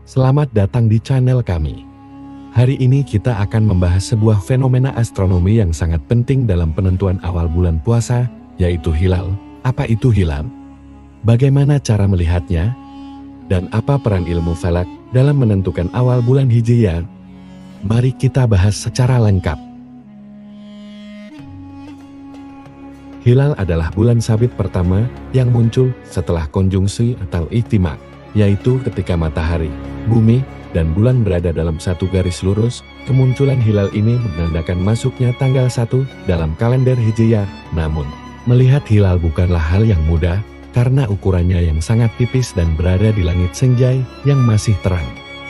Selamat datang di channel kami. Hari ini kita akan membahas sebuah fenomena astronomi yang sangat penting dalam penentuan awal bulan puasa, yaitu hilal. Apa itu hilal? Bagaimana cara melihatnya? Dan apa peran ilmu falak dalam menentukan awal bulan Hijriyah? Mari kita bahas secara lengkap. Hilal adalah bulan sabit pertama yang muncul setelah konjungsi atau ihtimak, yaitu ketika matahari, bumi, dan bulan berada dalam satu garis lurus. Kemunculan hilal ini menandakan masuknya tanggal 1 dalam kalender Hijriyah. Namun, melihat hilal bukanlah hal yang mudah, karena ukurannya yang sangat tipis dan berada di langit senjai yang masih terang.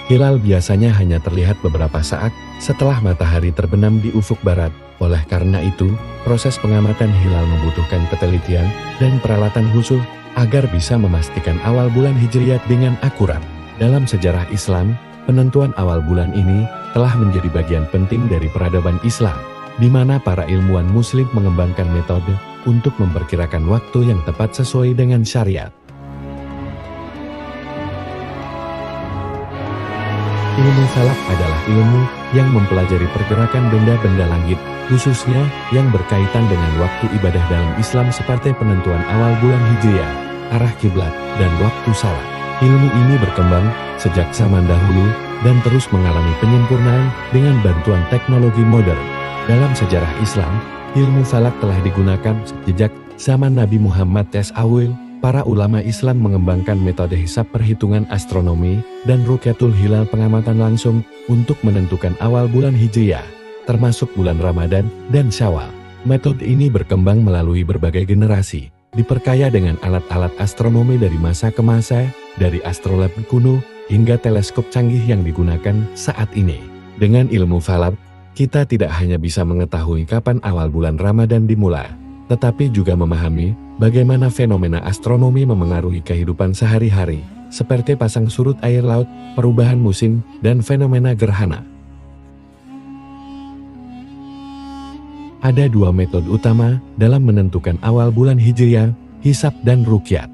Hilal biasanya hanya terlihat beberapa saat setelah matahari terbenam di ufuk barat. Oleh karena itu, proses pengamatan hilal membutuhkan ketelitian dan peralatan khusus agar bisa memastikan awal bulan Hijriyah dengan akurat. Dalam sejarah Islam, penentuan awal bulan ini telah menjadi bagian penting dari peradaban Islam, di mana para ilmuwan Muslim mengembangkan metode untuk memperkirakan waktu yang tepat sesuai dengan syariat. Ilmu falak adalah ilmu yang mempelajari pergerakan benda-benda langit, khususnya yang berkaitan dengan waktu ibadah dalam Islam seperti penentuan awal bulan Hijriyah, arah kiblat, dan waktu salat. Ilmu ini berkembang sejak zaman dahulu dan terus mengalami penyempurnaan dengan bantuan teknologi modern. Dalam sejarah Islam, ilmu falak telah digunakan sejak zaman Nabi Muhammad SAW. Para ulama Islam mengembangkan metode hisab perhitungan astronomi dan rukyatul hilal pengamatan langsung untuk menentukan awal bulan Hijriyah, termasuk bulan Ramadan dan Syawal. Metode ini berkembang melalui berbagai generasi, diperkaya dengan alat-alat astronomi dari masa ke masa, dari astrolab kuno hingga teleskop canggih yang digunakan saat ini. Dengan ilmu falak, kita tidak hanya bisa mengetahui kapan awal bulan Ramadan dimulai, tetapi juga memahami bagaimana fenomena astronomi memengaruhi kehidupan sehari-hari, seperti pasang surut air laut, perubahan musim, dan fenomena gerhana. Ada dua metode utama dalam menentukan awal bulan Hijriyah, hisab dan rukyat.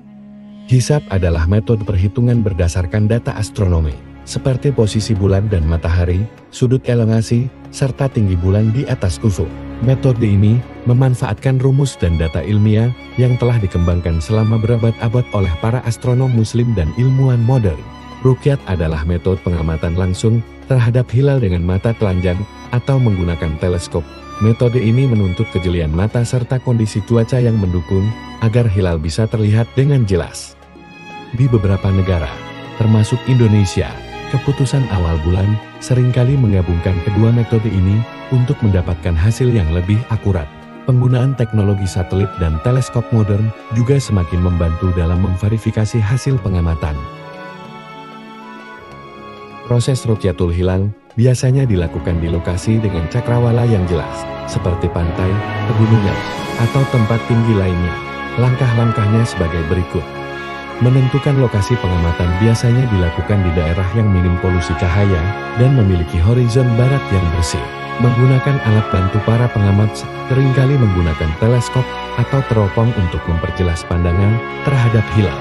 Hisab adalah metode perhitungan berdasarkan data astronomi, seperti posisi bulan dan matahari, sudut elongasi, serta tinggi bulan di atas ufuk. Metode ini memanfaatkan rumus dan data ilmiah yang telah dikembangkan selama berabad-abad oleh para astronom muslim dan ilmuwan modern. Rukyat adalah metode pengamatan langsung terhadap hilal dengan mata telanjang atau menggunakan teleskop. Metode ini menuntut kejelian mata serta kondisi cuaca yang mendukung agar hilal bisa terlihat dengan jelas. Di beberapa negara, termasuk Indonesia, keputusan awal bulan seringkali menggabungkan kedua metode ini untuk mendapatkan hasil yang lebih akurat. Penggunaan teknologi satelit dan teleskop modern juga semakin membantu dalam memverifikasi hasil pengamatan. Proses rukyatul hilal biasanya dilakukan di lokasi dengan cakrawala yang jelas, seperti pantai, pegunungan, atau tempat tinggi lainnya. Langkah-langkahnya sebagai berikut. Menentukan lokasi pengamatan biasanya dilakukan di daerah yang minim polusi cahaya dan memiliki horizon barat yang bersih. Menggunakan alat bantu para pengamat seringkali menggunakan teleskop atau teropong untuk memperjelas pandangan terhadap hilal.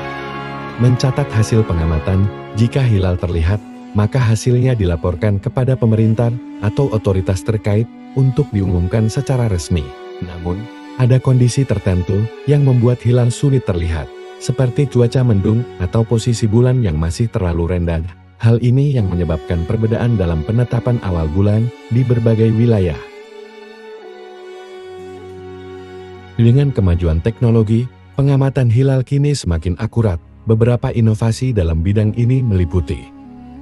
Mencatat hasil pengamatan, jika hilal terlihat, maka hasilnya dilaporkan kepada pemerintah atau otoritas terkait untuk diumumkan secara resmi. Namun, ada kondisi tertentu yang membuat hilal sulit terlihat, seperti cuaca mendung atau posisi bulan yang masih terlalu rendah. Hal ini yang menyebabkan perbedaan dalam penetapan awal bulan di berbagai wilayah. Dengan kemajuan teknologi, pengamatan hilal kini semakin akurat. Beberapa inovasi dalam bidang ini meliputi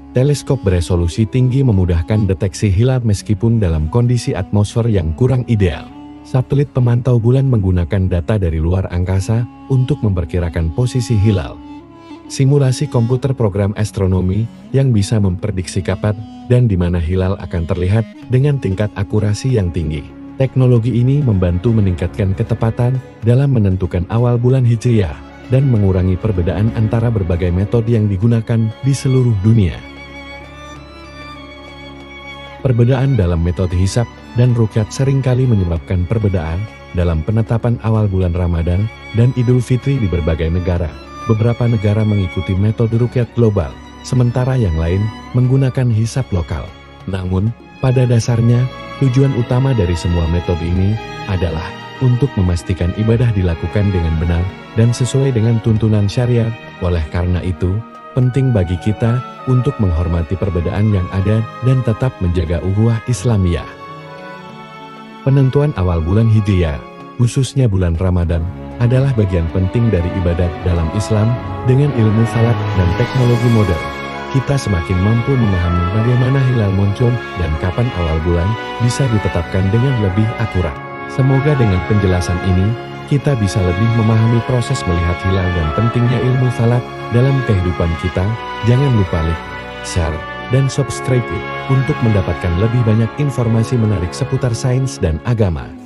teleskop beresolusi tinggi memudahkan deteksi hilal meskipun dalam kondisi atmosfer yang kurang ideal. Satelit pemantau bulan menggunakan data dari luar angkasa untuk memperkirakan posisi hilal. Simulasi komputer program astronomi yang bisa memprediksi kapan dan di mana hilal akan terlihat dengan tingkat akurasi yang tinggi. Teknologi ini membantu meningkatkan ketepatan dalam menentukan awal bulan Hijriyah dan mengurangi perbedaan antara berbagai metode yang digunakan di seluruh dunia. Perbedaan dalam metode hisab dan rukyat seringkali menyebabkan perbedaan dalam penetapan awal bulan Ramadan dan Idul Fitri di berbagai negara. Beberapa negara mengikuti metode rukyat global, sementara yang lain menggunakan hisab lokal. Namun, pada dasarnya, tujuan utama dari semua metode ini adalah untuk memastikan ibadah dilakukan dengan benar dan sesuai dengan tuntunan syariat. Oleh karena itu, penting bagi kita untuk menghormati perbedaan yang ada dan tetap menjaga ukhuwah Islamiyah. Penentuan awal bulan Hijriah, khususnya bulan Ramadan, adalah bagian penting dari ibadat dalam Islam. Dengan ilmu falak dan teknologi modern, kita semakin mampu memahami bagaimana hilal muncul dan kapan awal bulan bisa ditetapkan dengan lebih akurat. Semoga dengan penjelasan ini, kita bisa lebih memahami proses melihat hilal dan pentingnya ilmu falak dalam kehidupan kita. Jangan lupa like, share, dan subscribe untuk mendapatkan lebih banyak informasi menarik seputar sains dan agama.